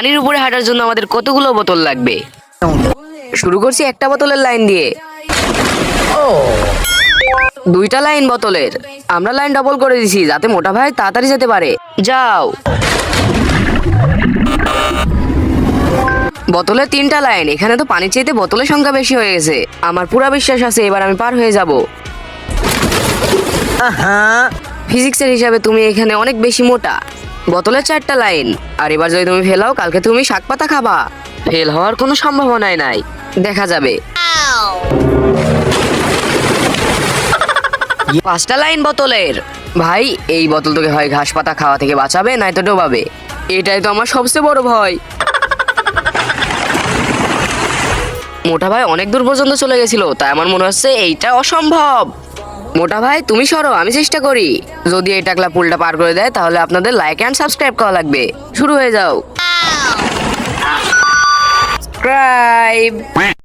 পানির উপরে হাঁটার জন্য আমাদের কতগুলো বোতল লাগবে। শুরু করছি একটা বোতলের লাইন দিয়ে। দুইটা লাইন বোতলের। আমরা লাইন ডবল করে দিছি যাতে মোটা ভাই তাড়াতাড়ি যেতে পারে। যাও। বোতলে তিনটা লাইন। এখানে তো পানির চাইতে বোতলের সংখ্যা বেশি হয়ে গেছে। আমার পুরা বিশ্বাস আছে এবার আমি পার হয়ে যাব। ফিজিক্সের হিসাবে তুমি এখানে অনেক বেশি মোটা। বোতলের চারটা লাইন। আর এবার যদি তুমি ফেলাও কালকে তুমি শাক পাতা খাবা। ফেল হওয়ার কোনো সম্ভাবনাই নাই, দেখা যাবে। পাঁচটা লাইন বোতলের। ভাই এই বোতল তোকে হয় ঘাস পাতা খাওয়া থেকে বাঁচাবে নয়তো ডোবাবে। এটাই তো আমার সবচেয়ে বড় ভয়। মোটা ভাই অনেক দূর পর্যন্ত চলে গেছিল, তাই আমার মনে হচ্ছে এইটা অসম্ভব। মোটা ভাই তুমি সরো, আমি চেষ্টা করি। যদি এই টাকলা পুলটা পার করে দেয় তাহলে আপনাদের লাইক এন্ড সাবস্ক্রাইব করা লাগবে। শুরু হয়ে যাও। সাবস্ক্রাইব।